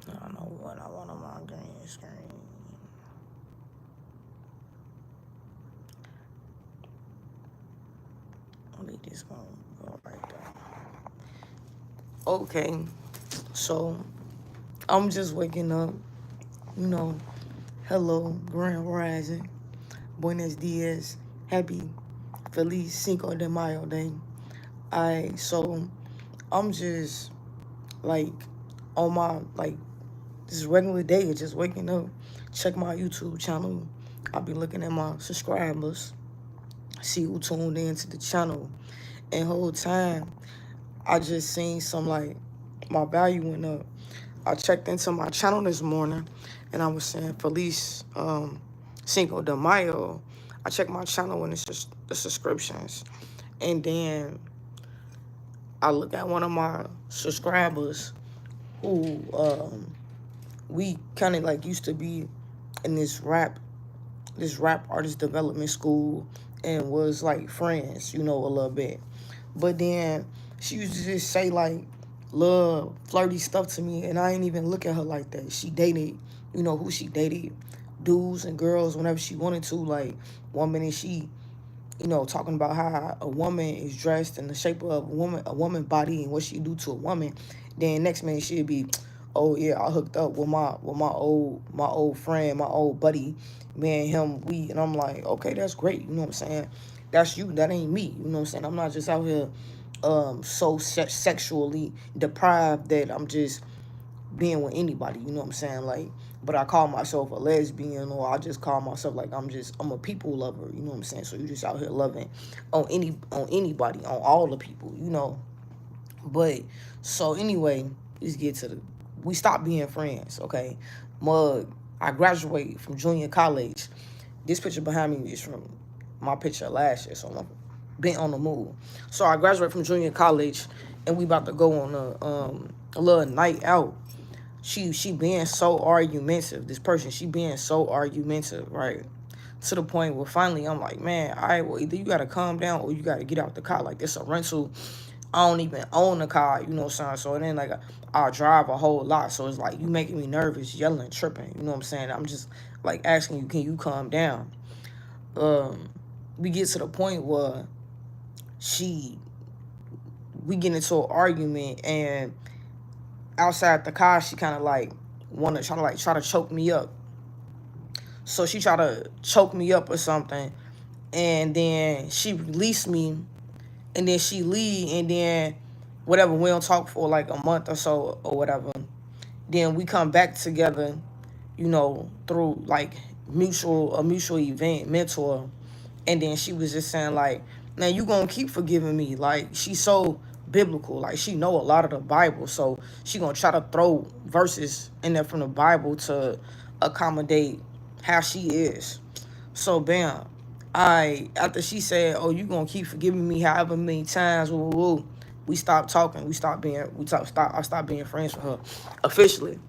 I don't know what I want on my green screen. I think this gonna go right there. Okay, so I'm just waking up. You know, hello, Grand Rising, Buenos Dias, Happy Feliz Cinco de Mayo Day. So I'm just like on my like this regular day of just waking up, check my YouTube channel. I'll be looking at my subscribers, see who tuned into the channel. And whole time I just seen some like my value went up. I checked into my channel this morning and I was saying Feliz Cinco de Mayo. I checked my channel and it's just the subscriptions. And then I look at one of my subscribers who we kind of like used to be in this rap artist development school and was like friends, a little bit. But then she used to just say like love, flirty stuff to me, and I ain't even look at her like that. She dated, who she dated, dudes and girls whenever she wanted to. Like one minute she, talking about how a woman is dressed in the shape of a woman body and what she do to a woman. Then next minute she'd be, oh yeah, I hooked up with my old friend, my old buddy, me and him, and I'm like, okay, that's great, you know what I'm saying? That's you, that ain't me, you know what I'm saying? I'm not just out here so sexually deprived that I'm just being with anybody, you know what I'm saying? Like, but I call myself a lesbian, or I just call myself like I'm a people lover, you know what I'm saying? So you just out here loving on anybody, on all the people. But so anyway, let's get to we stopped being friends, okay? Mug, I graduated from junior college. This picture behind me is from my picture last year, so I'm been on the move. So I graduated from junior college, and we about to go on a little night out. She being so argumentative. This person, she being so argumentative, right? To the point where finally I'm like, man, all right, well, either you gotta calm down or you gotta get out the car. Like, this a rental. I don't even own a car, you know what I'm saying? So then like I drive a whole lot. So it's like you making me nervous, yelling, tripping, you know what I'm saying? I'm just like asking you, can you calm down? We get to the point where she we get into an argument, and outside the car she kind of like wanna try to choke me up. So she try to choke me up or something, and then she released me, and then she leave, and then whatever, we don't talk for like a month or so or whatever. Then we come back together, through like mutual event, mentor. And then she was just saying like, now you gonna keep forgiving me. Like, she's so biblical. Like, she know a lot of the Bible. So she gonna try to throw verses in there from the Bible to accommodate how she is. So bam. After she said, oh, you gonna keep forgiving me however many times, woo, woo, woo, we stopped talking. I stopped being friends with her. Officially.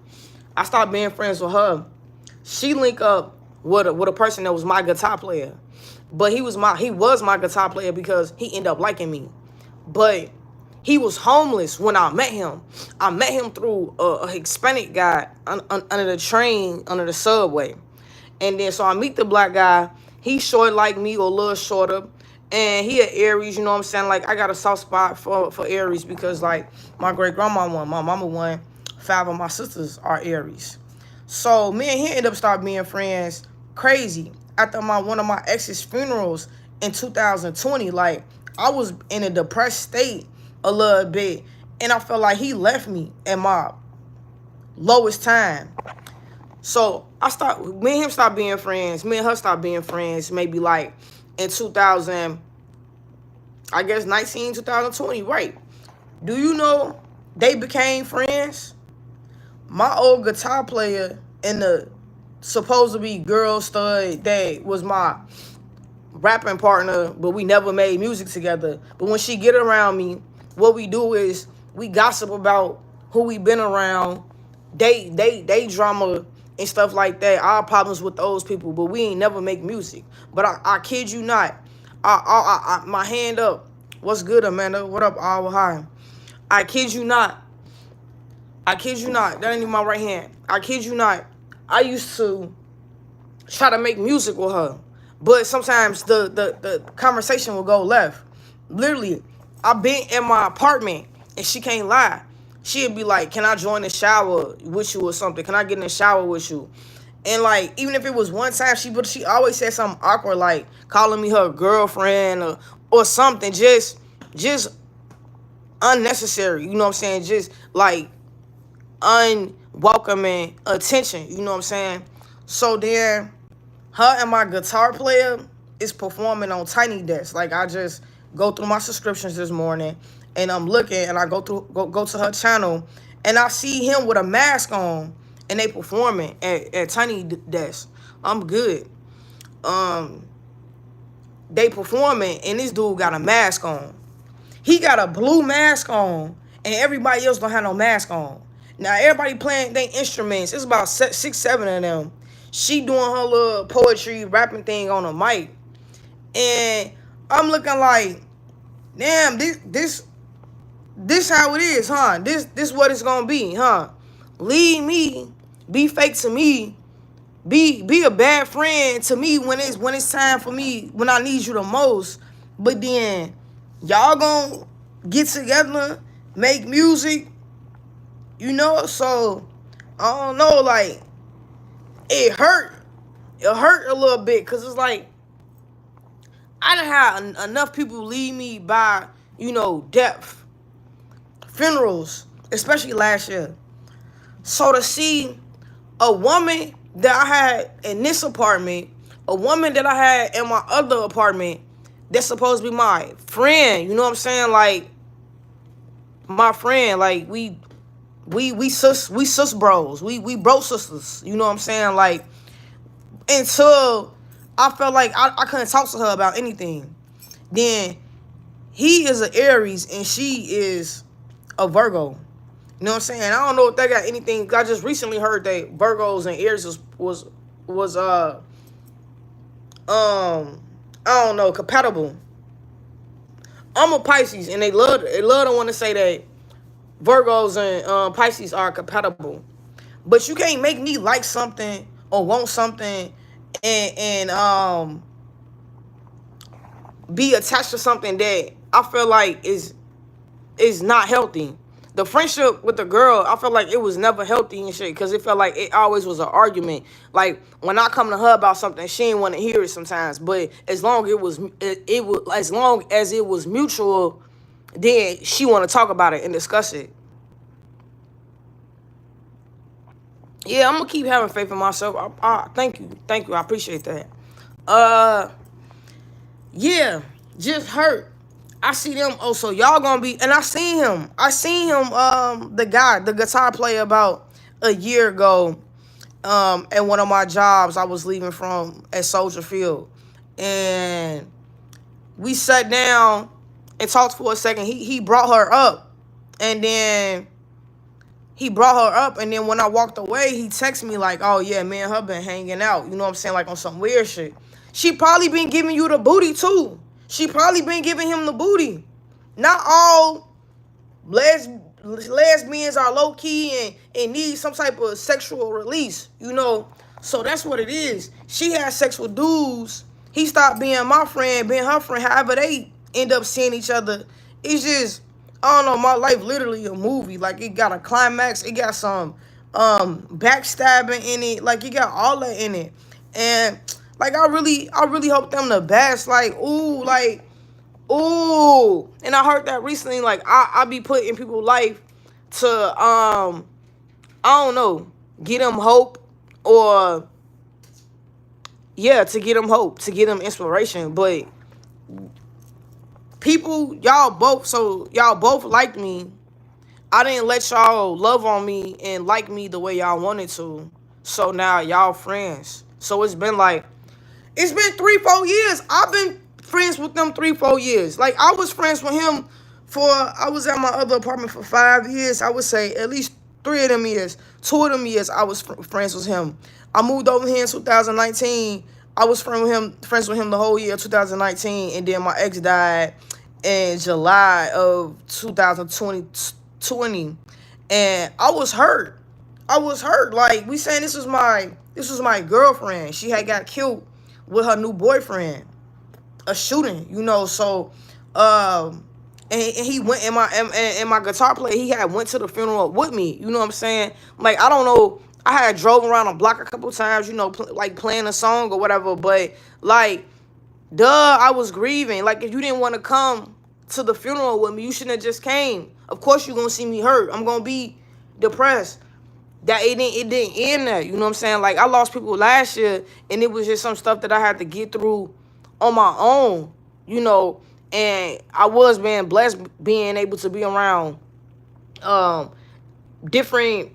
I stopped being friends with her. She linked up with a person that was my guitar player. But he was my guitar player because he ended up liking me. But he was homeless when I met him. I met him through a Hispanic guy under the train, under the subway. And then so I meet the black guy. He's short like me, or a little shorter. And he an Aries, you know what I'm saying? Like, I got a soft spot for Aries because like my great grandma won, my mama won, 5 of my sisters are Aries. So me and he ended up start being friends crazy after one of my ex's funerals in 2020. Like, I was in a depressed state a little bit, and I felt like he left me at my lowest time. So me and him stopped being friends. Me and her stopped being friends maybe like in 2000, I guess 2020, right? Do you know they became friends? My old guitar player and the supposed to be girl stud that was my rapping partner, but we never made music together. But when she get around me, what we do is we gossip about who we been around, they drama and stuff like that. Our problems with those people, but we ain't never make music. But I kid you not, my hand up. What's good, Amanda? What up, All High? I kid you not. I kid you not. That ain't even my right hand. I kid you not. I used to try to make music with her, but sometimes the conversation will go left. Literally, I've been in my apartment and she can't lie. She'd be like, "Can I join the shower with you or something? Can I get in the shower with you?" And like, even if it was one time, she always said something awkward, like calling me her girlfriend or something, just unnecessary. You know what I'm saying? Just like unwelcoming attention. You know what I'm saying? So then her and my guitar player is performing on Tiny Desk. Like, I just go through my subscriptions this morning and I'm looking and I go to her channel and I see him with a mask on and they performing at Tiny Desk. I'm good. Um, they performing and this dude got a mask on. He got a blue mask on and everybody else don't have no mask on. Now everybody playing their instruments. It's about 6, 7 of them. She doing her little poetry rapping thing on a mic. And I'm looking like, damn, this how it is, huh? This what it's gonna be, huh? Leave me, be fake to me, be a bad friend to me when it's time for me, when I need you the most. But then y'all gonna get together, make music, you know? So I don't know, like it hurt. It hurt a little bit because it's like I done had enough people leave me by, death, funerals, especially last year. So to see a woman that I had in this apartment, a woman that I had in my other apartment, that's supposed to be my friend, you know what I'm saying? Like my friend, like we sus bros, we bro sisters, you know what I'm saying? Like until I felt like I couldn't talk to her about anything. Then he is an Aries and she is a Virgo. You know what I'm saying? I don't know if that got anything. I just recently heard that Virgos and Aries was I don't know, compatible. I'm a Pisces and they love to want to say that Virgos and Pisces are compatible. But you can't make me like something or want something and be attached to something that I feel like is not healthy. The friendship with the girl, I felt like it was never healthy and shit because it felt like it always was an argument. Like when I come to her about something, she didn't want to hear it sometimes. But as long it was as long as it was mutual, then she want to talk about it and discuss it. Yeah, I'm gonna keep having faith in myself. Thank you, I appreciate that. Uh, yeah, just hurt. I see them. Oh, so y'all gonna be, and I seen him. The guy, the guitar player, about a year ago. At one of my jobs I was leaving from at Soldier Field, and we sat down and talked for a second. He brought her up, and then when I walked away, he texted me like, "Oh yeah, me and her been hanging out." You know what I'm saying? Like on some weird shit. She probably been giving you the booty too. She probably been giving him the booty. Not all lesbians are low key and need some type of sexual release, you know. So that's what it is. She had sex with dudes. He stopped being my friend, being her friend. However, they end up seeing each other. It's just, I don't know. My life literally a movie. Like it got a climax. It got some backstabbing in it. Like it got all that in it. And like I really hope them the best. Like ooh, like ooh, and I heard that recently. Like I be put in people's life to I don't know, get them hope or yeah, to get them hope, to get them inspiration. But people, y'all both liked me. I didn't let y'all love on me and like me the way y'all wanted to. So now y'all friends. So it's been 3, 4 years. I've been friends with them 3, 4 years. Like I was friends with him I was at my other apartment for 5 years. I would say at least 3 of them years. 2 of them years I was friends with him. I moved over here in 2019. I was friends with him the whole year of 2019, and then my ex died in July of 2020. And I was hurt. I was hurt. Like, we saying this was my girlfriend. She had got killed with her new boyfriend. A shooting, so and he went in my guitar player, he had went to the funeral with me, you know what I'm saying? Like, I don't know, I had drove around the block a couple times, like playing a song or whatever, but like, duh, I was grieving. Like, if you didn't want to come to the funeral with me, you shouldn't have just came. Of course you're gonna see me hurt. I'm gonna be depressed. That it didn't end there. You know what I'm saying? Like, I lost people last year, and it was just some stuff that I had to get through on my own, and I was being blessed being able to be around different,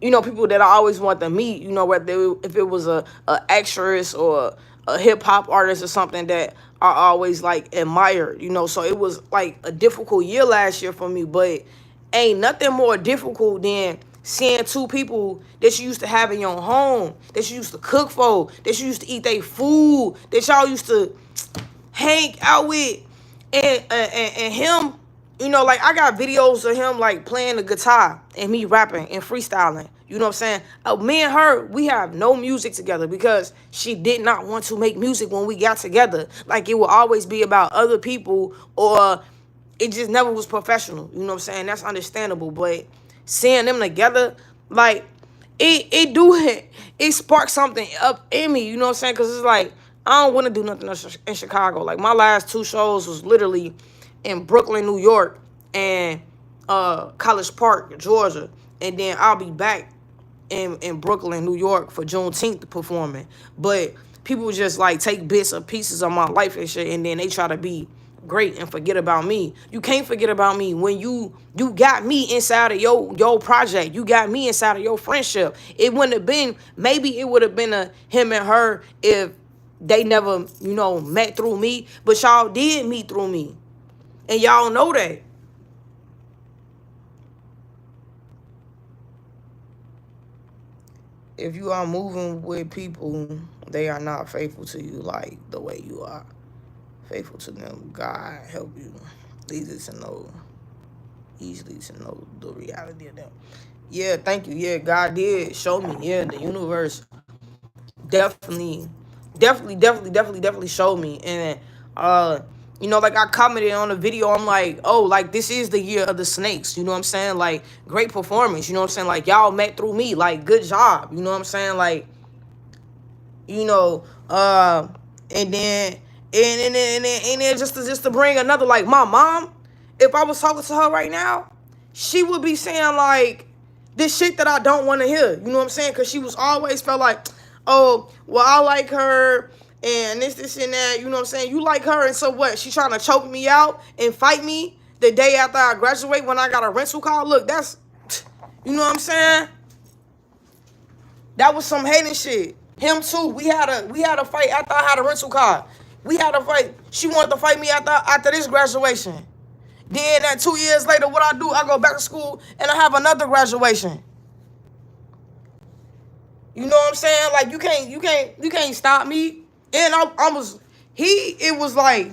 people that I always want to meet, whether if it was a actress or a hip hop artist or something that I always like admired, So it was like a difficult year last year for me, but ain't nothing more difficult than seeing two people that you used to have in your home, that you used to cook for, that you used to eat their food, that y'all used to hang out with, and him, like, I got videos of him like playing the guitar and me rapping and freestyling. You know what I'm saying? Me and her, we have no music together because she did not want to make music when we got together. Like, it will always be about other people, or it just never was professional. You know what I'm saying? That's understandable. But seeing them together, like, it sparked something up in me. You know what I'm saying? Because it's like, I don't want to do nothing in Chicago. Like, my last two shows was literally in Brooklyn, New York, and College Park, Georgia. And then I'll be back in Brooklyn, New York for Juneteenth performing. But people just like take bits or pieces of my life and shit, and then they try to be great and forget about me. You can't forget about me when you got me inside of your project. You got me inside of your friendship. It wouldn't have been, maybe it would have been a him and her if they never, met through me. But y'all did meet through me. And y'all know that. If you are moving with people, they are not faithful to you like the way you are faithful to them. God help you easily to know the reality of them. Yeah, thank you. Yeah, God did show me. Yeah, the universe definitely, definitely showed me. And like, I commented on the video, I'm like, oh, like, this is the year of the snakes. You know what I'm saying? Like, great performance. You know what I'm saying? Like, y'all met through me. Like, good job. You know what I'm saying? Like, you know, and then and then just to bring another, like, my mom, if I was talking to her right now, she would be saying like this shit that I don't want to hear. You know what I'm saying? Because she was always felt like, oh, well, I like her and this and that. You know what I'm saying? You like her, and so what? She trying to choke me out and fight me the day after I graduate when I got a rental car. Look, that's, you know what I'm saying? That was some hating shit. Him too. We had a fight after I had a rental car. We had a fight. She wanted to fight me after this graduation. Then that 2 years later, what I do? I go back to school and I have another graduation. You know what I'm saying? Like, you can't stop me. And it was like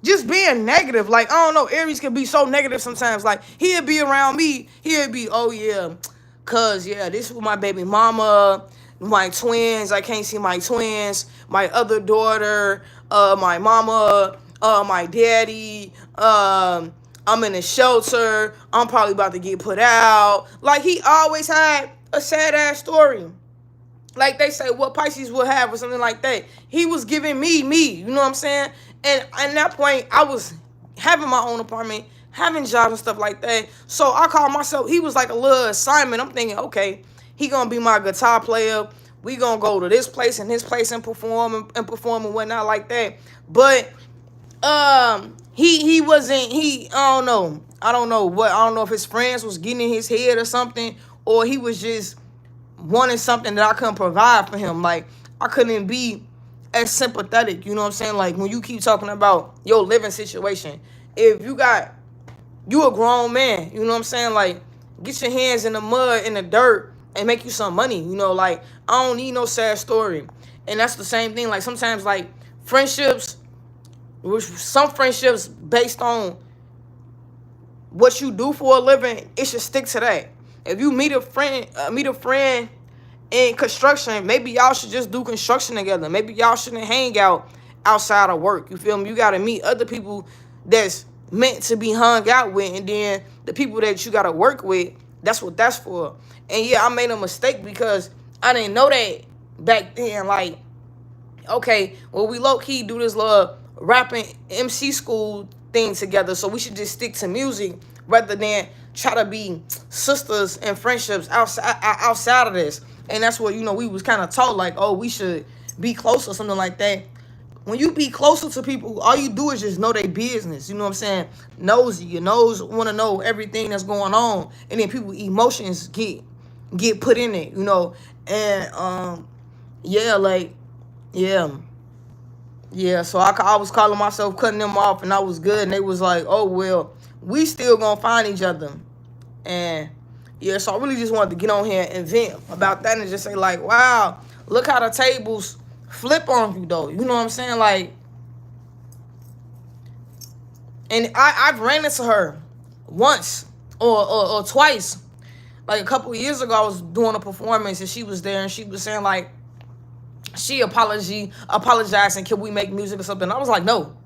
just being negative. Like, I don't know, Aries can be so negative sometimes. Like, he'd be around me, he'd be, oh yeah, cause yeah, this was my baby mama, my twins, I can't see my twins, my other daughter, my mama, my daddy, I'm in a shelter, I'm probably about to get put out. Like, he always had a sad ass story. Like they say, what Pisces will have or something like that. He was giving me, you know what I'm saying? And at that point, I was having my own apartment, having jobs and stuff like that. So I called myself, he was like a little assignment. I'm thinking, okay, he gonna be my guitar player. We gonna go to this place and perform and whatnot like that. But he wasn't, I don't know if his friends was getting in his head or something, or he was just wanting something that I couldn't provide for him. Like, I couldn't be as sympathetic, you know what I'm saying? Like, when you keep talking about your living situation, if you a grown man, you know what I'm saying? Like, get your hands in the mud, in the dirt, and make you some money, like, I don't need no sad story. And that's the same thing, like, sometimes, like, some friendships based on what you do for a living, it should stick to that. If you meet a friend in construction, maybe y'all should just do construction together. Maybe y'all shouldn't hang out outside of work. You feel me? You gotta meet other people that's meant to be hung out with, and then the people that you gotta work with, that's what that's for. And yeah, I made a mistake because I didn't know that back then. Like, okay, well, we low key do this little rapping MC school thing together, so we should just stick to music rather than try to be sisters and friendships outside of this. And that's what we was kind of taught, like, oh, we should be close or something like that. When you be closer to people, all you do is just know their business. You know what I'm saying? Nosy, your nose want to know everything that's going on, and then people emotions get put in it. And yeah, like, yeah. Yeah, so I was calling myself cutting them off, and I was good. And they was like, oh, well, we still gonna find each other. And yeah, so I really just wanted to get on here and vent about that and just say, like, wow, look how the tables flip on you, though. You know what I'm saying? Like, and I've ran into her once or twice. Like, a couple of years ago, I was doing a performance, and she was there, and she was saying, like, she apologized and can we make music or something? I was like, no,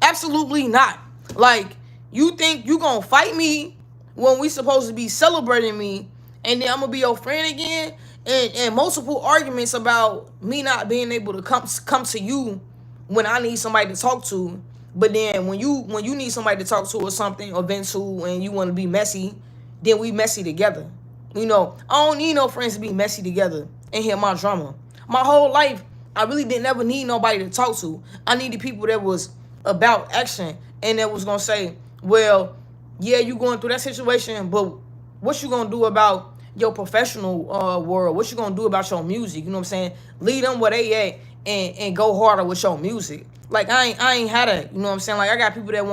absolutely not. Like, you think you gonna fight me when we supposed to be celebrating me, and then I'm gonna be your friend again? And multiple arguments about me not being able to come to you when I need somebody to talk to, but then when you need somebody to talk to or something or vent to, and you want to be messy, then we messy together. I don't need no friends to be messy together and hear my drama. My whole life, I really didn't ever need nobody to talk to. I needed people that was about action and that was gonna say, well, yeah, you going through that situation, but what you gonna do about your professional world? What you gonna do about your music? You know what I'm saying? Lead them where they at and go harder with your music. Like, I ain't had that. You know what I'm saying? Like, I got people that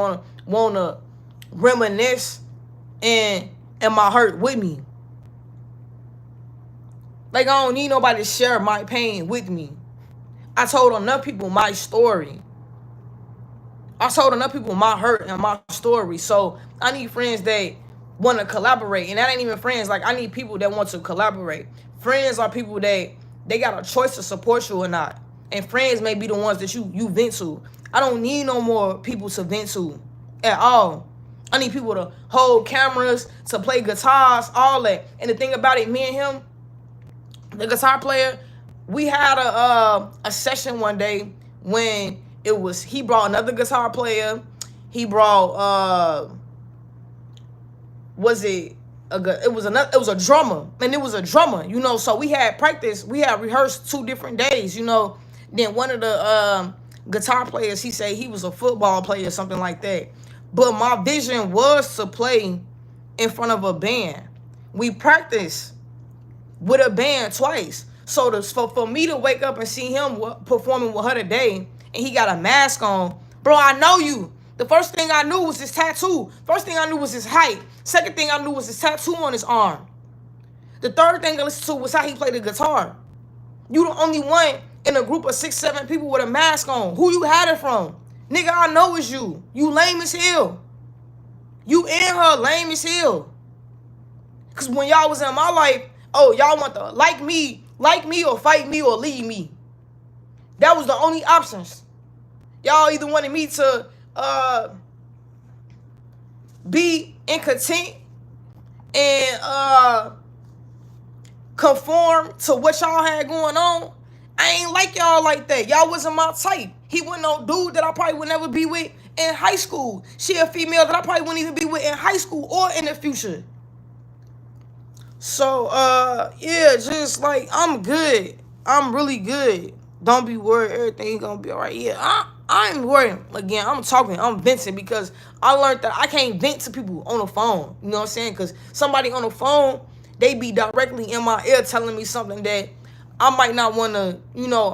wanna reminisce and my hurt with me. Like, I don't need nobody to share my pain with me. I told enough people my story. I told enough people my hurt and my story. So I need friends that want to collaborate. And that ain't even friends. Like, I need people that want to collaborate. Friends are people that they got a choice to support you or not. And friends may be the ones that you vent to. I don't need no more people to vent to at all. I need people to hold cameras, to play guitars, all that. And the thing about it, me and him, the guitar player, we had a session one day when he brought another guitar player. He brought it was a drummer, and it was a drummer, so we had practice, we had rehearsed 2 different days, Then one of the guitar players, he said he was a football player or something like that. But my vision was to play in front of a band. We practiced with a band twice. So for me to wake up and see him performing with her today, and he got a mask on, bro, I know you. The first thing I knew was his tattoo. First thing I knew was his height. Second thing I knew was his tattoo on his arm. The third thing I listened to was how he played the guitar. You the only one in a group of 6, 7 people with a mask on. Who you had it from? Nigga, I know it's you. You lame as hell. You and her lame as hell. Because when y'all was in my life, oh, y'all want to like me or fight me or leave me. That was the only options. Y'all either wanted me to be incontent and conform to what y'all had going on. I ain't like y'all like that. Y'all wasn't my type. He wasn't no dude that I probably would never be with in high school. She a female that I probably wouldn't even be with in high school or in the future. So, yeah, just like, I'm good. I'm really good. Don't be worried. Everything gonna be all right. Yeah, I ain't worried. Again, I'm venting because I learned that I can't vent to people on the phone. You know what I'm saying? Because somebody on the phone, they be directly in my ear telling me something that I might not want to,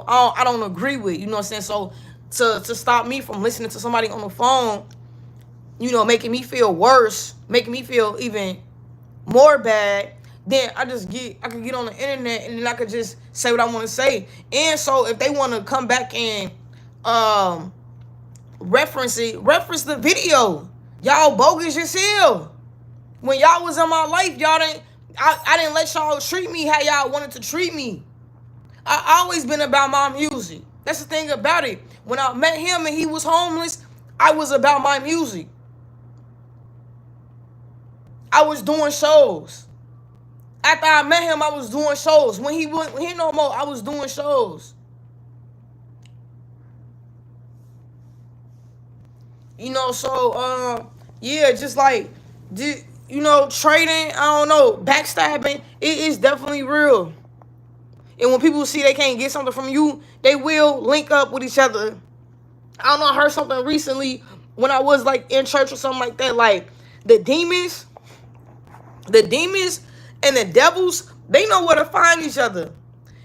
I don't agree with. You know what I'm saying? So to stop me from listening to somebody on the phone, making me feel worse, making me feel even more bad, then I could get on the internet and then I could just say what I want to say. And so if they want to come back and reference the video. Y'all bogus as hell. When y'all was in my life, y'all didn't, I didn't let y'all treat me how y'all wanted to treat me. I always been about my music. That's the thing about it. When I met him and he was homeless, I was about my music. I was doing shows. After I met him, I was doing shows. When he no more, I was doing shows. You know, so yeah, just like trading, I don't know, backstabbing, it is definitely real. And when people see they can't get something from you, they will link up with each other. I don't know, I heard something recently when I was like in church or something like that. Like the demons and the devils, they know where to find each other.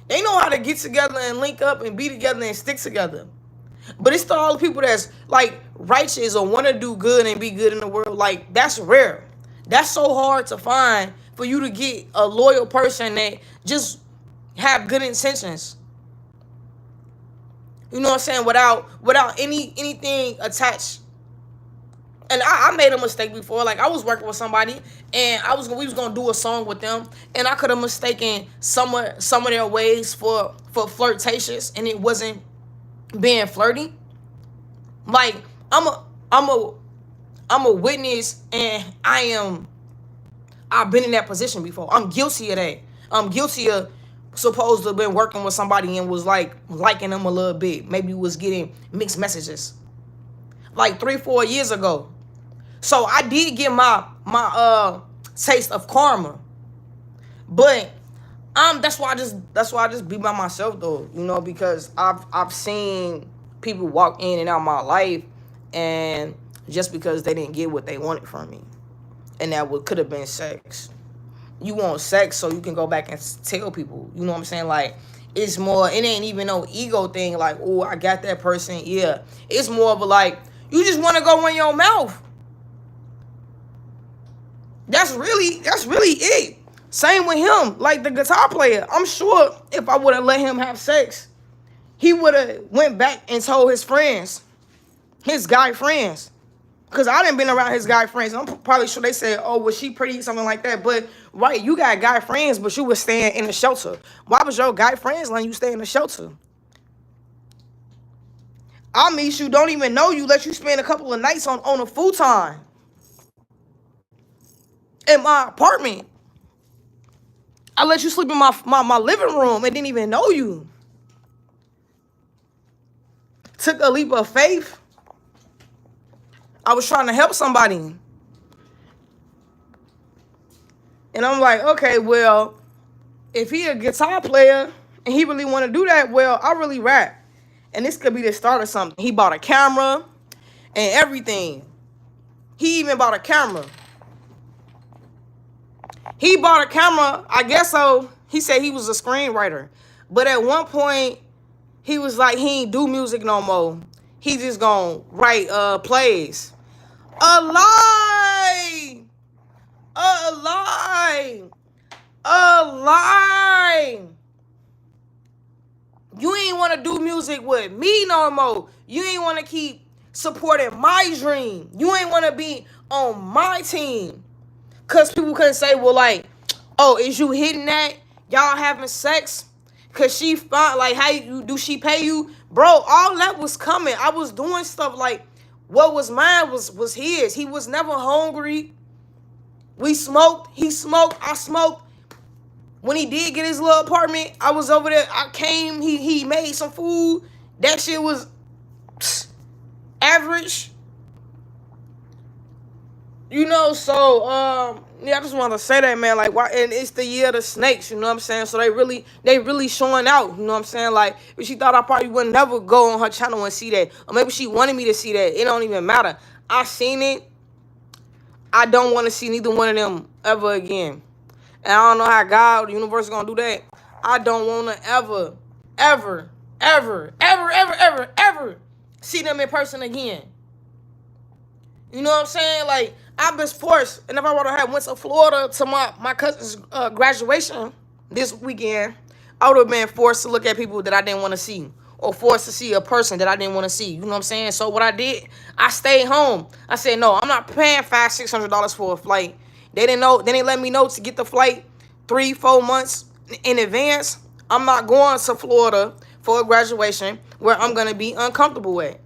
They know how to get together and link up and be together and stick together. But it's to all the people that's like righteous or want to do good and be good in the world. Like that's rare. That's so hard to find for you to get a loyal person that just have good intentions. You know what I'm saying? Without anything attached. And I made a mistake before. Like I was working with somebody and we was gonna do a song with them, and I could have mistaken some of their ways for flirtatious, and it wasn't being flirty. Like I'm a witness, and I've been in that position before. I'm guilty of that. I'm guilty of supposed to have been working with somebody and was like liking them a little bit. Maybe was getting mixed messages. Like 3-4 years ago. So I did get my taste of karma. But that's why I just be by myself though, because I've seen people walk in and out my life, and just because they didn't get what they wanted from me. And that could have been sex. You want sex so you can go back and tell people. You know what I'm saying? Like, it's more, it ain't even no ego thing. Like, oh, I got that person. Yeah. It's more of a like, you just want to go in your mouth. That's really it. Same with him. Like the guitar player. I'm sure if I would have let him have sex, he would have went back and told his friends, his guy friends. Because I didn't been around his guy friends. I'm probably sure they said, oh, was she pretty? Something like that. But, right, you got guy friends, but you was staying in the shelter. Why was your guy friends letting you stay in the shelter? I meet you, don't even know you, let you spend a couple of nights on a futon in my apartment. I let you sleep in my living room and didn't even know you. Took a leap of faith. I was trying to help somebody. And I'm like, okay, well, if he a guitar player and he really want to do that, well, I really rap. And this could be the start of something. He bought a camera and everything. He even bought a camera. He bought a camera, I guess so. He said he was a screenwriter. But at one point, he was like, he ain't do music no more. He just gonna write plays. A lie! A lie! A lie! You ain't want to do music with me no more. You ain't want to keep supporting my dream. You ain't want to be on my team. Because people couldn't say, well, like, oh, is you hitting that? Y'all having sex? Because she found, like, do she pay you? Bro, all that was coming. I was doing stuff like, what was mine was his. He was never hungry. We smoked. He smoked. I smoked. When he did get his little apartment, I was over there. I came. He made some food. That shit was average. So yeah, I just want to say that, man. Like, why? And it's the year of the snakes. You know what I'm saying? So they really showing out. You know what I'm saying? Like, if she thought I probably would never go on her channel and see that, or maybe she wanted me to see that. It don't even matter. I seen it. I don't want to see neither one of them ever again. And I don't know how God, the universe, is gonna do that. I don't want to ever see them in person again. You know what I'm saying? Like, I've been forced, and if I would have went to Florida to my cousin's graduation this weekend, I would have been forced to look at people that I didn't want to see, or forced to see a person that I didn't want to see. You know what I'm saying? So what I did, I stayed home. I said, no, I'm not paying $500-$600 for a flight. They didn't let me know to get the flight. 3-4 months in advance, I'm not going to Florida for a graduation where I'm going to be uncomfortable at.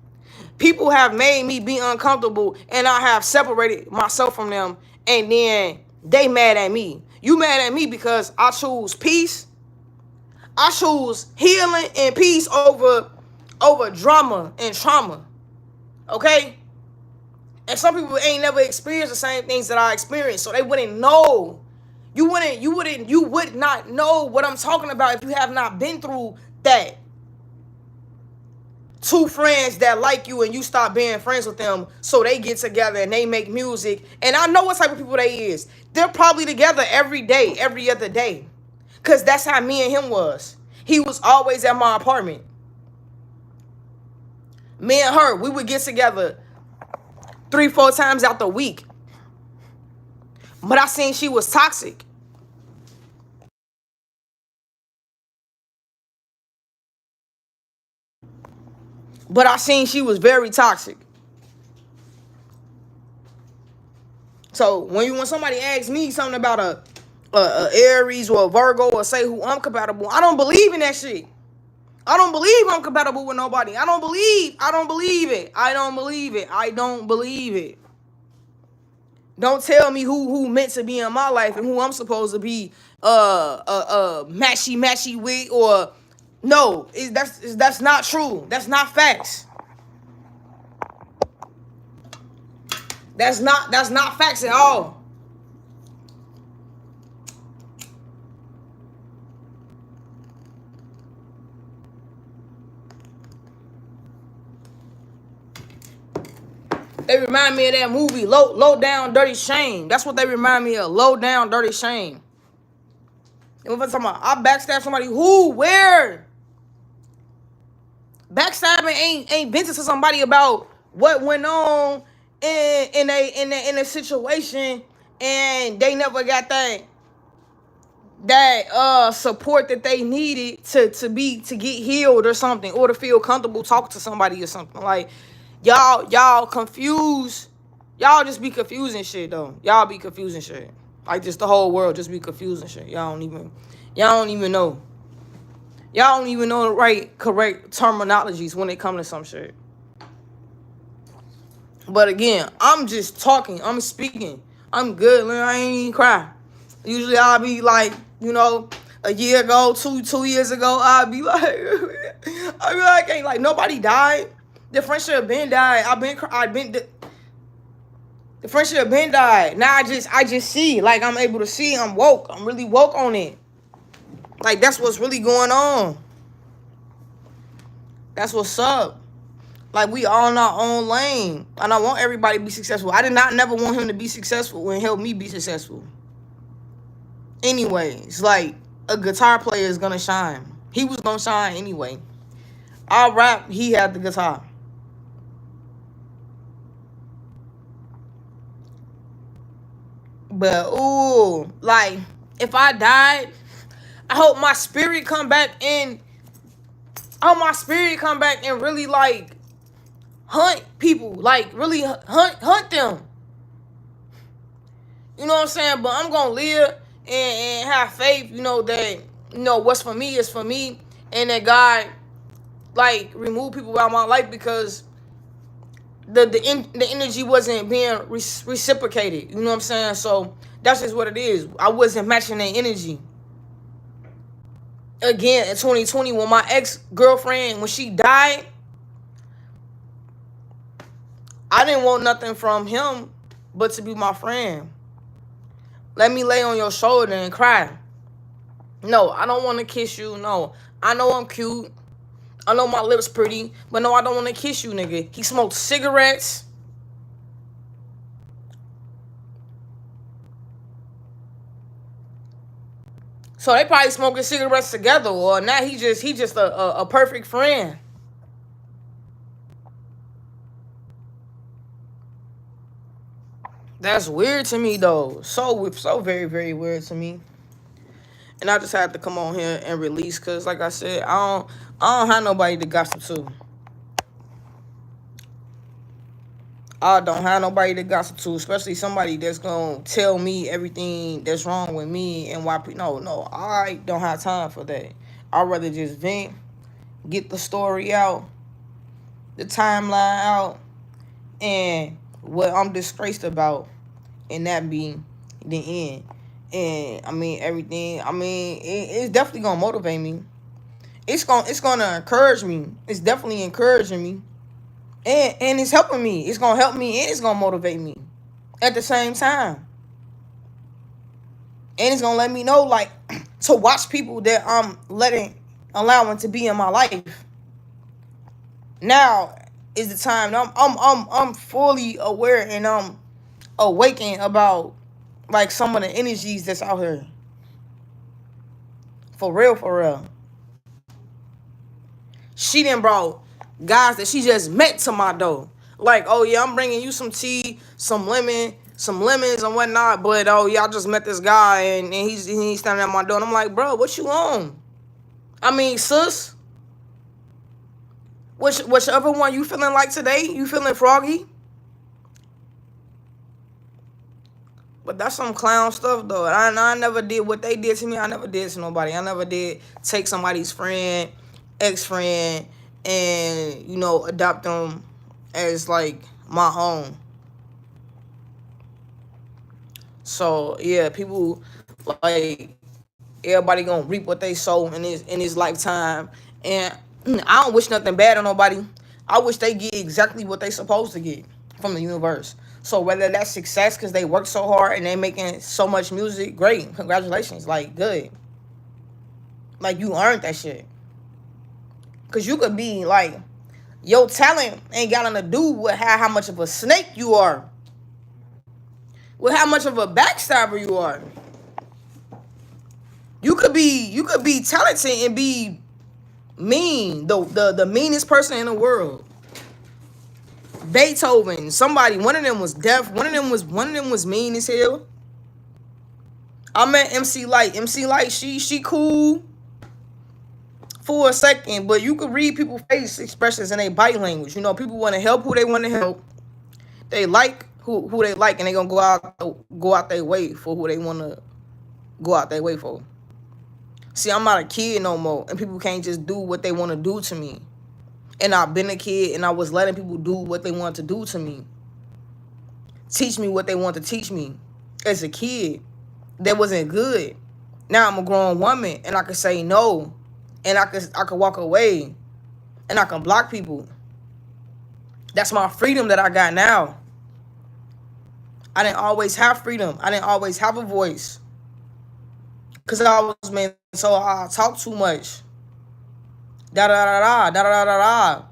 People have made me be uncomfortable, and I have separated myself from them, and then they mad at me. You mad at me because I choose peace. I choose healing and peace over drama and trauma. Okay? And some people ain't never experienced the same things that I experienced, so they wouldn't know. You would not know what I'm talking about if you have not been through that. Two friends that like you and you stop being friends with them, so they get together and they make music. And I know what type of people they is. They're probably together every day, every other day. Because that's how me and him was. He was always at my apartment. Me and her, we would get together 3-4 times out the week. But I seen she was toxic. But I seen she was very toxic. So when somebody asks me something about a Aries or a Virgo or say who I'm compatible, I don't believe in that shit. I don't believe I'm compatible with nobody. I don't believe it. I don't believe it. I don't believe it. Don't tell me who meant to be in my life and who I'm supposed to be matchy with, or no, that's not true. That's not facts. That's not facts at all. They remind me of that movie, Low Down Dirty Shame. That's what they remind me of, Low Down Dirty Shame. And if I'm talking about, I backstab somebody, who, where? Backstabbing ain't venting to somebody about what went on in a situation, and they never got that support that they needed to get healed or something, or to feel comfortable talking to somebody or something. Like, y'all confused. Y'all just be confusing shit though. Y'all be confusing shit. Like, just the whole world just be confusing shit. Y'all don't even know. Y'all don't even know the correct terminologies when it comes to some shit. But again, I'm just talking. I'm speaking. I'm good. I ain't even cry. Usually I'll be like, a year ago, two years ago, I'll be like, ain't like nobody died. The friendship been died. The friendship been died. Now I just see, like, I'm able to see. I'm woke. I'm really woke on it. Like, that's what's really going on. That's what's up. Like, we all in our own lane. And I want everybody to be successful. I did not never want him to be successful and help me be successful. Anyways, like, a guitar player is gonna shine. He was gonna shine anyway. I'll rap, he had the guitar. But, ooh, like, if I died, I hope my spirit come back and really, like, hunt people. Like, really hunt them. You know what I'm saying? But I'm going to live and have faith, that, what's for me is for me. And that God, like, remove people out of my life because the energy wasn't being reciprocated. You know what I'm saying? So that's just what it is. I wasn't matching that energy. Again, in 2020, when my ex-girlfriend, when she died, I didn't want nothing from him but to be my friend. Let me lay on your shoulder and cry. No, I don't want to kiss you. No, I know I'm cute. I know my lips pretty. But no, I don't want to kiss you, nigga. He smoked cigarettes. So they probably smoking cigarettes together. Or now he just a perfect friend. That's weird to me, though. So very, very weird to me. And I just had to come on here and release, because, like I said, I don't have nobody to gossip to. I don't have nobody to gossip to, especially somebody that's gonna tell me everything that's wrong with me and why. No, I don't have time for that. I'd rather just vent, get the story out, the timeline out, and what I'm disgraced about, and that be the end. And I mean everything. I mean it's definitely gonna motivate me. It's gonna encourage me. It's definitely encouraging me, and it's helping me. It's gonna help me, and it's gonna motivate me at the same time. And it's gonna let me know, like, to watch people that I'm allowing to be in my life. Now is the time. I'm fully aware, and I'm awakened about, like, some of the energies that's out here. For real, for real. She done brought guys that she just met to my door. Like, oh yeah, I'm bringing you some tea, some lemons and whatnot. But oh yeah, I just met this guy, and he's standing at my door. And I'm like, bro, what you on? I mean, sis, whichever one you feeling like today, you feeling froggy. But that's some clown stuff, though. I never did what they did to me. I never did to nobody. I never did take somebody's friend, ex-friend, and, adopt them as, like, my own. So, yeah, people, like, everybody gonna reap what they sow in this lifetime. And I don't wish nothing bad on nobody. I wish they get exactly what they supposed to get from the universe. So whether that's success because they work so hard and they making so much music, great. Congratulations. Like, good. Like, you earned that shit. Because you could be, like, your talent ain't got nothing to do with how much of a snake you are. With how much of a backstabber you are. You could be talented and be mean. The meanest person in the world. Beethoven, somebody, one of them was deaf, one of them was mean as hell. I met MC Light. MC Light, she cool for a second, but you could read people's face expressions in their body language. People want to help who they want to help. They like who they like, and they gonna go out their way for who they want to go out their way for. See, I'm not a kid no more, and people can't just do what they want to do to me. And I've been a kid, and I was letting people do what they wanted to do to me. Teach me what they want to teach me. As a kid, that wasn't good. Now I'm a grown woman, and I can say no. And I could walk away. And I can block people. That's my freedom that I got now. I didn't always have freedom. I didn't always have a voice. Because I was meant, so I talk too much. Da-da-da-da.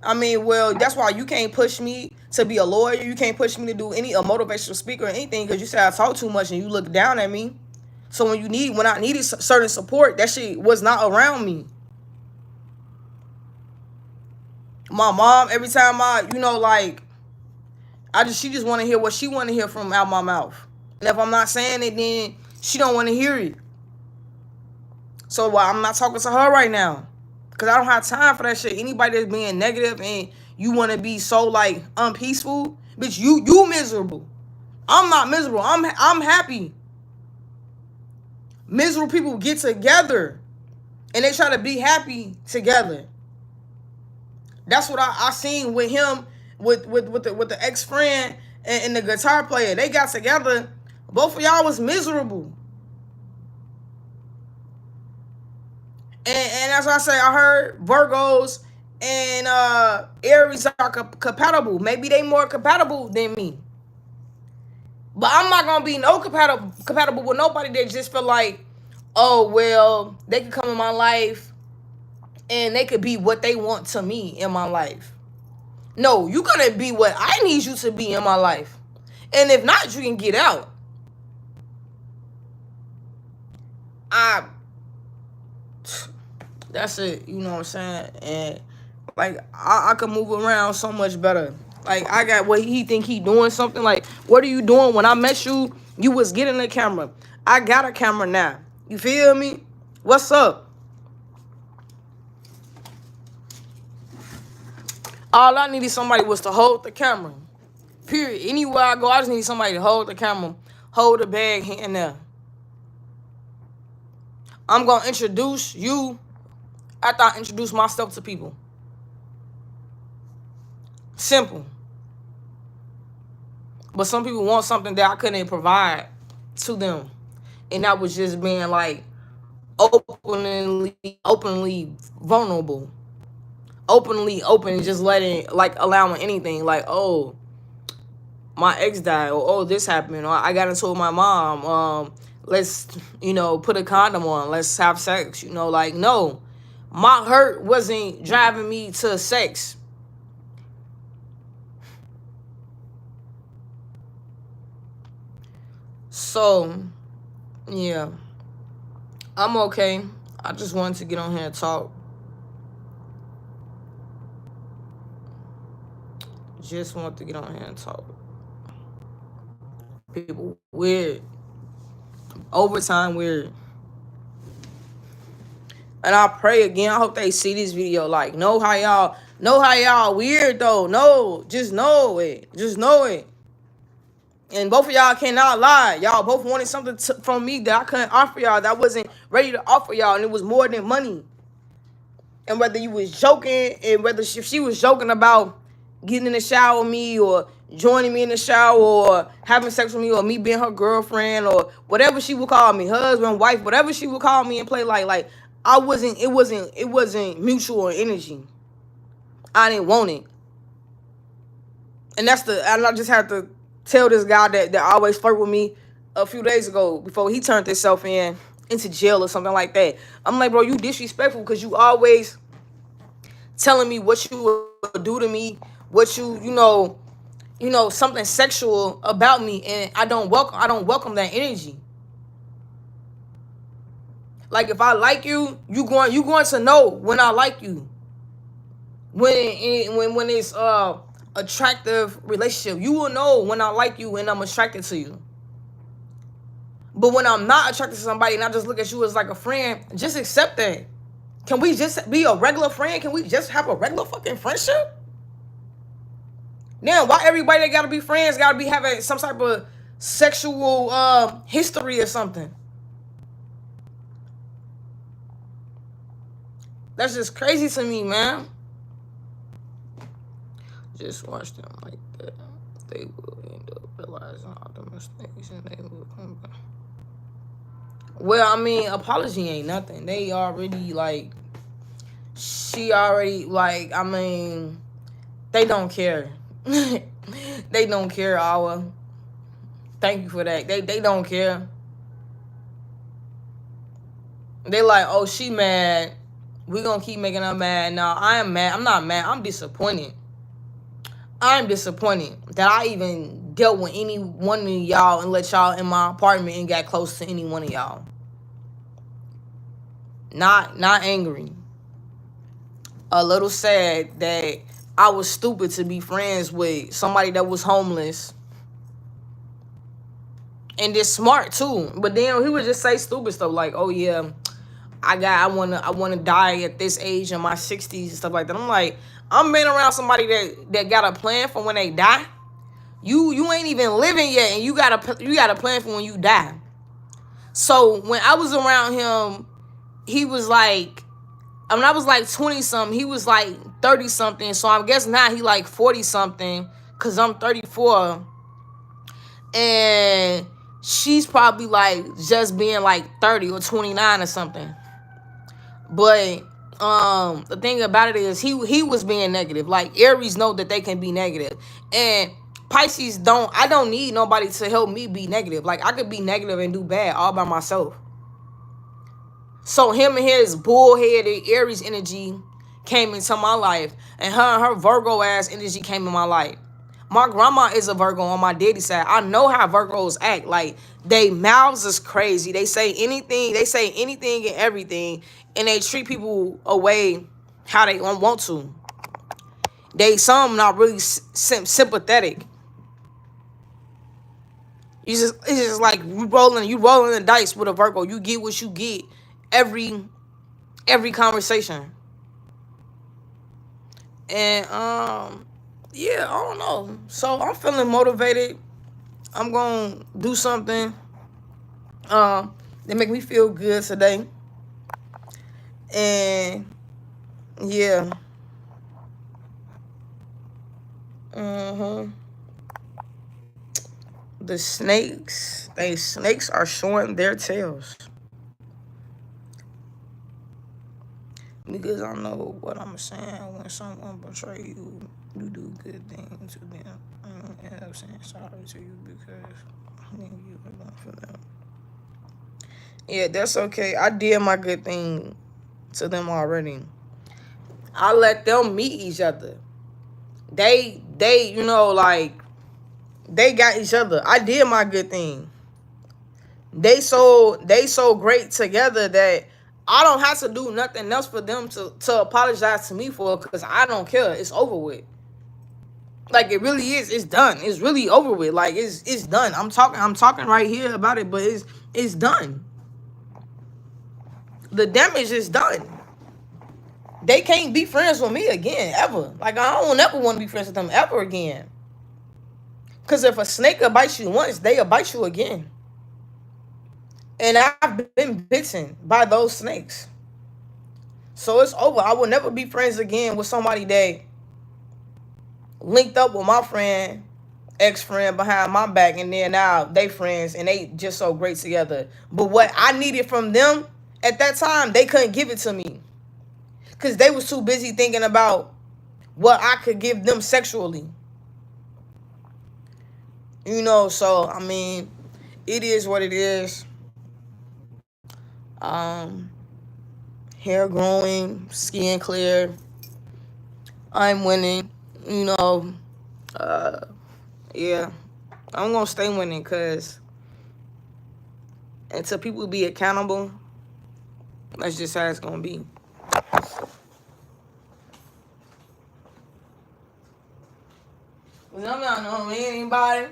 I mean, well, that's why you can't push me to be a lawyer. You can't push me to do a motivational speaker or anything, because you said I talk too much and you look down at me. So when I needed certain support, that shit was not around me. My mom, every time she just want to hear what she want to hear from out my mouth. And if I'm not saying it, then she don't want to hear it. So I'm not talking to her right now. Because I don't have time for that shit. Anybody that's being negative and you want to be so, like, unpeaceful, bitch, you miserable. I'm not miserable. I'm happy. Miserable people get together and they try to be happy together. That's what I seen with him, with the ex-friend and the guitar player. They got together. Both of y'all was miserable. And as I say, I heard Virgos and Aries are compatible. Maybe they more compatible than me. But I'm not going to be compatible with nobody that just feel like, oh, well, they could come in my life and they could be what they want to me in my life. No, you're going to be what I need you to be in my life. And if not, you can get out. That's it, you know what I'm saying? And, like, I can move around so much better. Like, I got what he think he doing something. Like, what are you doing? When I met you, you was getting a camera. I got a camera now. You feel me? What's up? All I needed somebody was to hold the camera. Period. Anywhere I go, I just need somebody to hold the camera, hold the bag hand there. I'm gonna introduce you after I introduce myself to people. Simple. But some people want something that I couldn't provide to them. And that was just being like openly vulnerable. Openly open, just letting, like, allowing anything. Like, oh, my ex died, or oh, this happened, or I got into it with my mom. Let's, put a condom on. Let's have sex. Like, no. My hurt wasn't driving me to sex. So, yeah. I'm okay. I just wanted to get on here and talk. Just want to get on here and talk. People weird. Overtime weird. And I pray again, I hope they see this video. Like, know how y'all weird though. No, just know it. Just know it. And both of y'all cannot lie. Y'all both wanted something from me that I couldn't offer y'all, that I wasn't ready to offer y'all, and it was more than money. And whether you was joking, and whether she was joking about getting in the shower with me, or joining me in the shower, or having sex with me, or me being her girlfriend, or whatever she would call me, husband, wife, whatever she would call me and play like it wasn't mutual energy. I didn't want it. And I just had to tell this guy that always flirt with me a few days ago, before he turned himself into jail or something like that. I'm like, bro, you disrespectful, because you always telling me what you would do to me, what something sexual about me, and I don't welcome that energy. Like, if I like you, you going to know when I like you. When it's attractive relationship, you will know when I like you and I'm attracted to you. But when I'm not attracted to somebody and I just look at you as like a friend, just accept that. Can we just be a regular friend? Can we just have a regular fucking friendship? Now, why everybody that gotta be friends gotta be having some type of sexual history or something? That's just crazy to me, man. Just watch them like that. They will end up realizing all the mistakes and they will come back. Well, I mean, apology ain't nothing. They already, like, she already, like, I mean, they don't care. They don't care, Awa. Thank you for that. They don't care. They like, oh, she mad. We gonna keep making her mad. No, I am mad. I'm not mad. I'm disappointed. I'm disappointed that I even dealt with any one of y'all and let y'all in my apartment and got close to any one of y'all. Not angry. A little sad that I was stupid to be friends with somebody that was homeless. And just smart too. But then he would just say stupid stuff like, oh yeah, I wanna die at this age in my 60s and stuff like that. I'm like, I'm being around somebody that got a plan for when they die. You ain't even living yet, and you got a plan for when you die. So when I was around him, he was like, I mean, I was like 20 something. He was like 30 something. So I guess now he like 40 something, cause I'm 34, and she's probably like just being like 30 or 29 or something. But the thing about it is he was being negative. Like, Aries know that they can be negative, and Pisces don't. I don't need nobody to help me be negative. Like, I could be negative and do bad all by myself. So him and his bullheaded Aries energy came into my life, and her Virgo ass energy came in my life. My grandma is a Virgo on my daddy's side. I know how Virgos act. Like, they mouths is crazy. They say anything and everything, and they treat people away how they want to. Some not really sympathetic. It's just like you rolling the dice with a Virgo. You get what you get every conversation. And yeah, I don't know. So I'm feeling motivated. I'm gonna do something that make me feel good today. And yeah. hmm snakes are showing their tails. Because I know what I'm saying. When someone betray you, you do good things to them. I end up saying sorry to you because I think you were going for them. Yeah, that's okay. I did my good thing to them already. I let them meet each other. Like they got each other. I did my good thing. They so great together that I don't have to do nothing else for them to apologize to me for, because I don't care. It's over with. Like, it really is. It's done. It's really over with. Like, it's done. I'm talking right here about it, but it's done. The damage is done. They can't be friends with me again, ever. Like, I don't ever want to be friends with them ever again. Because if a snake will bite you once, they'll bite you again. And I've been bitten by those snakes. So it's over. I will never be friends again with somebody that linked up with my friend, ex-friend behind my back, and then now they friends and they just so great together. But what I needed from them at that time, they couldn't give it to me. Because they was too busy thinking about what I could give them sexually. So I mean, it is what it is. Um, Hair growing, skin clear. I'm winning. You know, uh, yeah, I'm gonna stay winning because until people be accountable, that's just how it's gonna be. I'm not knowing anybody.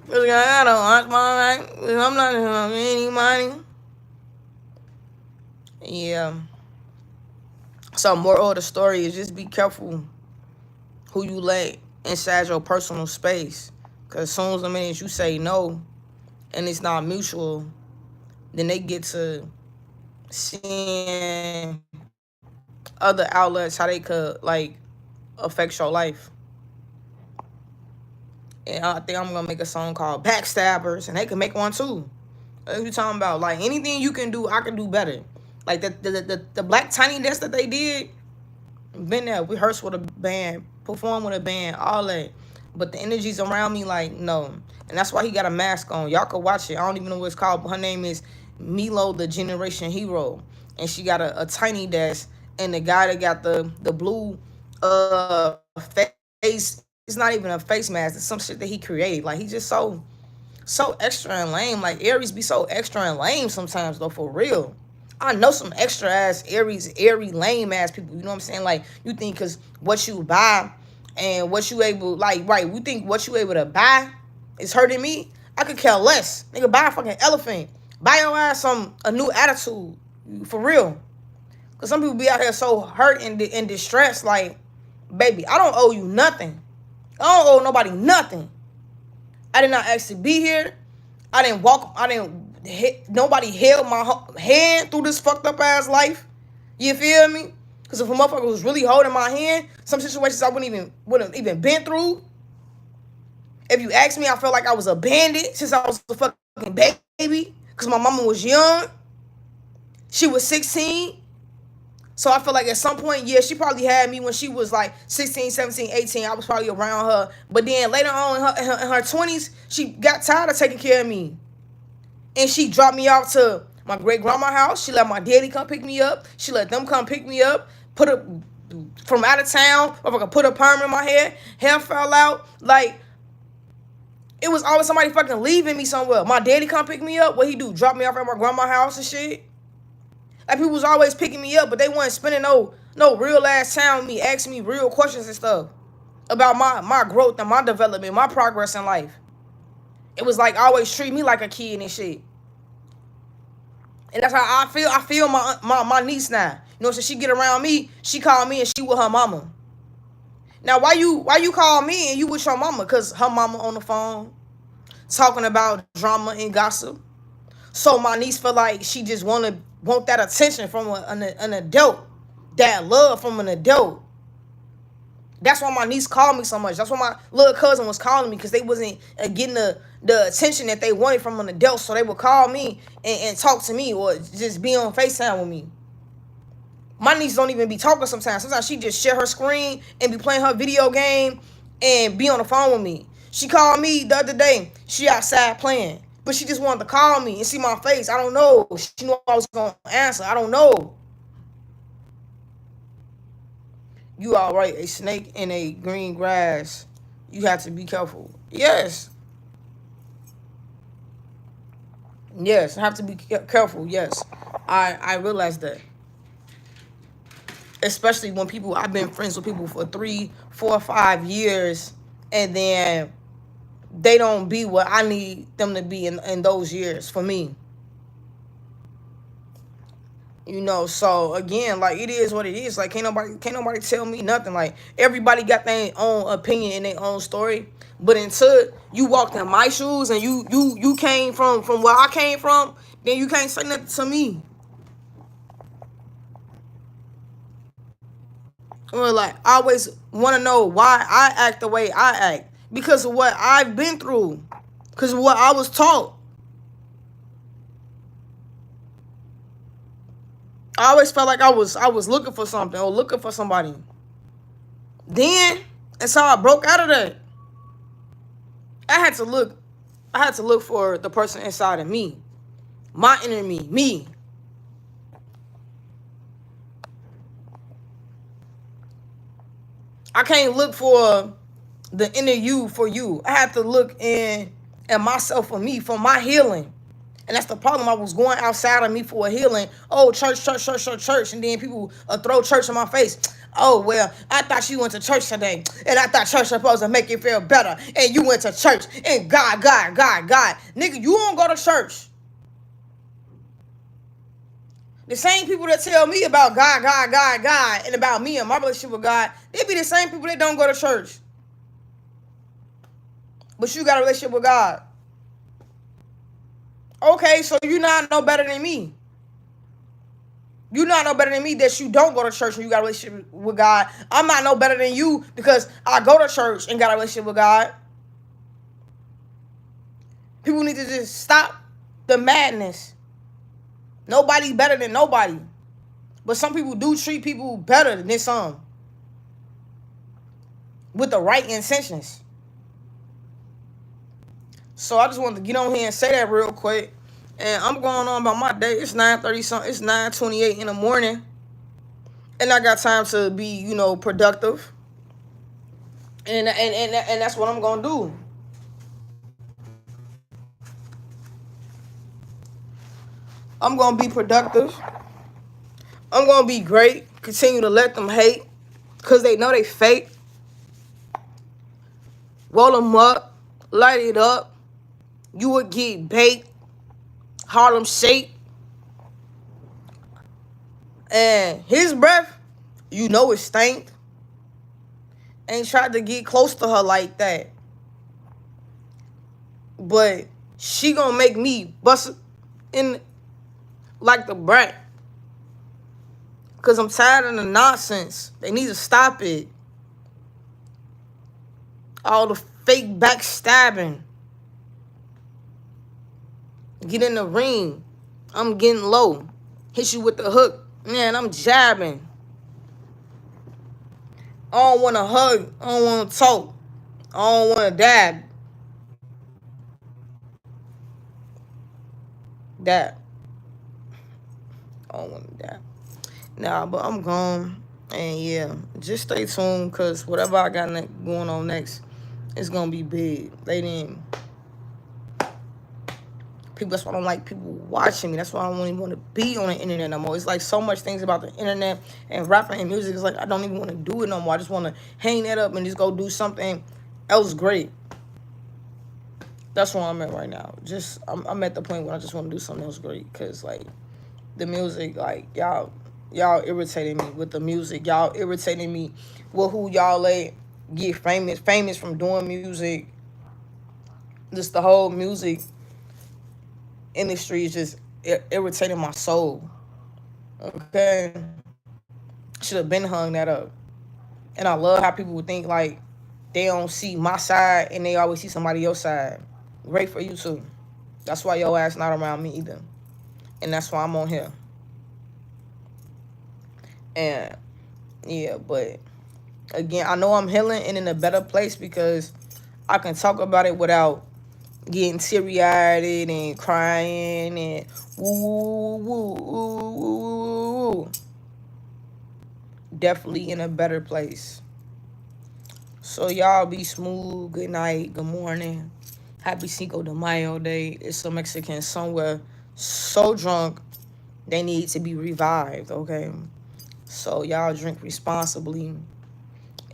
Cause I don't watch my life. I'm not knowing anybody. Yeah. So moral of the story is just be careful who you let inside your personal space. Cause as soon as the minute you say no and it's not mutual, then they get to seeing other outlets how they could like affect your life. And I think I'm gonna make a song called Backstabbers, and they can make one too. What you talking about? Like, anything you can do, I can do better. Like the Black Tiny Desk that they did, been there, rehearsed with a band, performed with a band, all that. But the energies around me, like, no. And that's why he got a mask on. Y'all can watch it. I don't even know what it's called, but her name is Milo the Generation Hero. And she got a tiny desk. And the guy that got the blue face, it's not even a face mask. It's some shit that he created. Like, he just so extra and lame. Like, Aries be so extra and lame sometimes, though, for real. I know some extra ass Aries, airy, lame ass people. You know what I'm saying? Like, you think because what you buy and what you able, like, right, you think what you able to buy is hurting me? I could care less. Nigga, buy a fucking elephant. Buy your ass a new attitude. For real. Because some people be out here so hurt and distressed. Like, baby, I don't owe you nothing. I don't owe nobody nothing. I did not actually be here. I didn't hit, nobody held my hand through this fucked up ass life. You feel me? Because if a motherfucker was really holding my hand, some situations I wouldn't even been through. If you ask me, I felt like I was abandoned since I was a fucking baby. Because my mama was young. She was 16. So I feel like at some point, yeah, she probably had me when she was like 16, 17, 18. I was probably around her. But then later on in her 20s, she got tired of taking care of me. And she dropped me off to my great grandma's house. She let my daddy come pick me up. She let them come pick me up. Put a from out of town. If I could put a perm in my hair. Hair fell out. Like, it was always somebody fucking leaving me somewhere. My daddy come pick me up. What he do? Drop me off at my grandma's house and shit. Like, people was always picking me up, but they wasn't spending no real ass time with me, asking me real questions and stuff about my growth and my development, my progress in life. It was like always treat me like a kid and shit. And that's how I feel. I feel my niece now. You know, so she get around me, she call me and she with her mama. Now, why you call me and you with your mama? Cause her mama on the phone talking about drama and gossip. So my niece feel like she just want that attention from an adult, that love from an adult. That's why my niece called me so much. That's why my little cousin was calling me because they wasn't getting the attention that they wanted from an adult. So they would call me and talk to me or just be on FaceTime with me. My niece don't even be talking sometimes. Sometimes she just share her screen and be playing her video game and be on the phone with me. She called me the other day. She outside playing. But she just wanted to call me and see my face. I don't know. She knew I was going to answer. I don't know. You all right. A snake in a green grass. You have to be careful. Yes. Yes. I have to be careful. Yes. I realize that. Especially when people, I've been friends with people for 3, 4, 5 years, and then they don't be what I need them to be in those years for me. You know, so again, like it is what it is. Like can't nobody tell me nothing. Like everybody got their own opinion and their own story. But until you walked in my shoes and you came from where I came from, then you can't say nothing to me. Or like I always want to know why I act the way I act because of what I've been through, because of what I was taught. I always felt like I was looking for something or looking for somebody. Then that's how I broke out of that. I had to look. I had to look for the person inside of me, my enemy, me. I can't look for the inner you for you. I had to look in at myself for me, for my healing. And that's the problem. I was going outside of me for a healing. Oh, church, church, church, church, church. And then people throw church in my face. Oh, well, I thought you went to church today. And I thought church was supposed to make you feel better. And you went to church. And God, God, God, God. Nigga, you don't go to church. The same people that tell me about God, God, God, God, and about me and my relationship with God, they be the same people that don't go to church. But you got a relationship with God. Okay, so you're not no better than me. You're not no better than me that you don't go to church and you got a relationship with God. I'm not no better than you because I go to church and got a relationship with God. People need to just stop the madness. Nobody better than nobody. But some people do treat people better than some. With the right intentions. So I just wanted to get on here and say that real quick. And I'm going on about my day. It's 9:30 something. It's 9:28 in the morning. And I got time to be, productive. And that's what I'm gonna do. I'm gonna be productive. I'm gonna be great. Continue to let them hate. Cause they know they fake. Roll them up. Light it up. You would get baked. Harlem Shake. And his breath, it stank. Ain't tried to get close to her like that. But she gonna make me bust in like the brat. Cause I'm tired of the nonsense. They need to stop it. All the fake backstabbing. Get in the ring. I'm getting low. Hit you with the hook. Man, I'm jabbing. I don't want to hug. I don't want to talk. I don't want to dab. Dab. I don't want to dab. Nah, but I'm gone. And yeah, just stay tuned because whatever I got going on next, it's going to be big. People, that's why I don't like people watching me. That's why I don't even want to be on the internet no more. It's like so much things about the internet and rapping and music. It's like I don't even want to do it no more. I just want to hang that up and just go do something else great. That's where I'm at right now. I'm at the point where I just want to do something else great. Because, like, the music, like, y'all irritating me with the music. Y'all irritating me with who y'all get famous from doing music. Just the whole music industry is just irritating my soul. Okay, should have been hung that up. And I love how people would think like they don't see my side and they always see somebody else's side. Great for you too. That's why your ass not around me either. And that's why I'm on here. And yeah, but again, I know I'm healing and in a better place because I can talk about it without getting teary-eyed and crying and woo, woo, woo, woo, woo, woo. Definitely in a better place. So y'all be smooth. Good night. Good morning. Happy Cinco de Mayo Day. It's some Mexicans somewhere so drunk they need to be revived, okay? So y'all drink responsibly.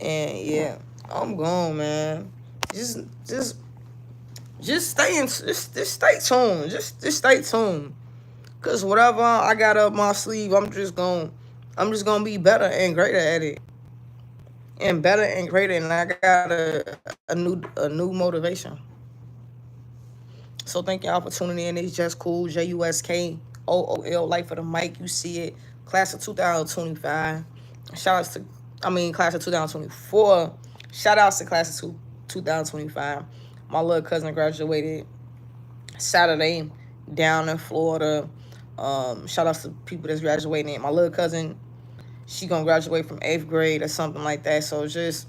And yeah, I'm gone, man. Just just stay tuned. Just stay tuned. Cause whatever I got up my sleeve, I'm just gonna be better and greater at it. And better and greater, and I got a new motivation. So thank y'all for tuning in. It's just cool. JUSKOOL, Life for the mic. You see it. Class of 2025. Shout outs to, class of 2024. Shout outs to class of 2025. My little cousin graduated Saturday down in Florida. Shout outs to people that's graduating. My little cousin, she gonna graduate from 8th grade or something like that. So just,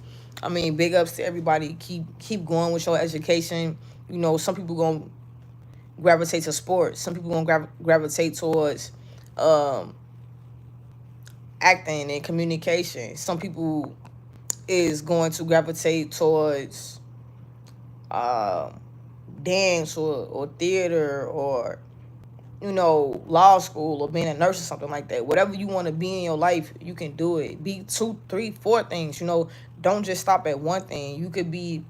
big ups to everybody. Keep going with your education. You know, some people gonna gravitate to sports. Some people gonna gravitate towards acting and communication. Some people is going to gravitate towards dance or theater or law school or being a nurse or something like that. Whatever you want to be in your life, you can do it. Be 2, 3, 4 things. Don't just stop at one thing. You could be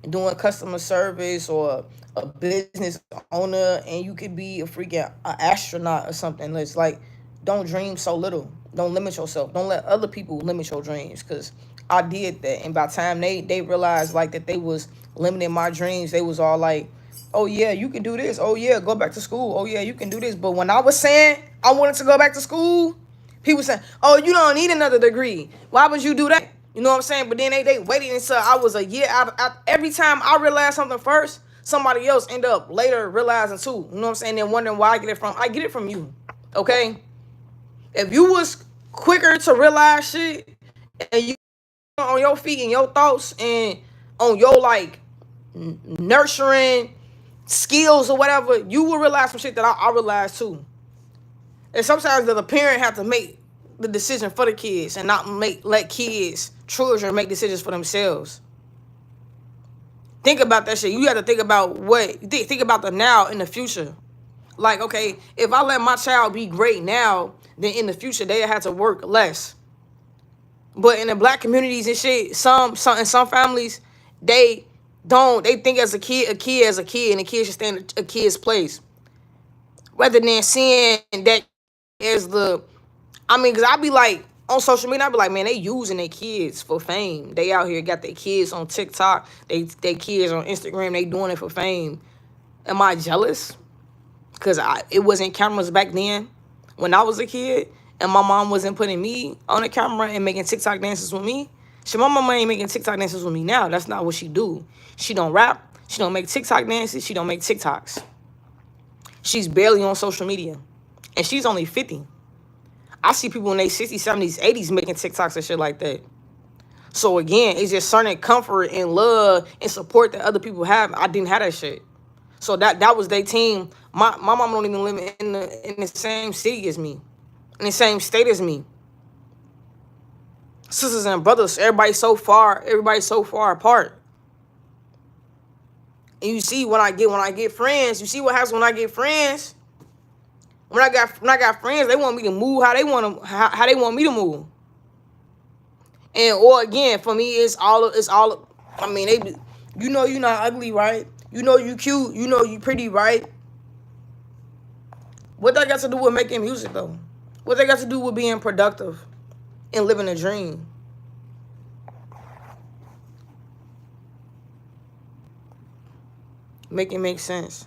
doing customer service or a business owner, and you could be a freaking astronaut or something. It's like, don't dream so little. Don't limit yourself. Don't let other people limit your dreams, because I did that. And by the time they realized like that they was limiting my dreams, they was all like, oh yeah, you can do this. Oh yeah, go back to school. Oh yeah, you can do this. But when I was saying I wanted to go back to school, people saying, oh, you don't need another degree. Why would you do that? You know what I'm saying? But then they waited until I was a year out. Every time I realized something first, somebody else end up later realizing too. You know what I'm saying? Then wondering where I get it from. I get it from you. Okay? If you was quicker to realize shit and you on your feet and your thoughts and on your like nurturing skills or whatever, you will realize some shit that I realized too. And sometimes the parent have to make the decision for the kids and not let children make decisions for themselves. Think about that shit. You have to think about think about the now and the future. Like, okay, if I let my child be great now, then in the future they have to work less. But in the black communities and shit, in some families, they think as a kid, and the kid should stay in a kid's place. Rather than seeing that as because I be like, on social media, I be like, man, they using their kids for fame. They out here got their kids on TikTok, they kids on Instagram, they doing it for fame. Am I jealous? Because it wasn't cameras back then when I was a kid, and my mom wasn't putting me on the camera and making TikTok dances with me. My mama ain't making TikTok dances with me now. That's not what she do. She don't rap. She don't make TikTok dances. She don't make TikToks. She's barely on social media. And she's only 50. I see people in their 60s, 70s, 80s making TikToks and shit like that. So again, it's just certain comfort and love and support that other people have. I didn't have that shit. So that was their team. My mom don't even live in the same city as me, in the same state as me. Sisters and brothers, everybody's so far apart. And you see when I get friends, you see what happens when I get friends. When I got friends, they want me to move how they want me to move. And or again, for me, it's all. They, you're not ugly, right? You know you cute. You know you pretty, right? What that got to do with making music though? What that got to do with being productive and living a dream? Make it make sense.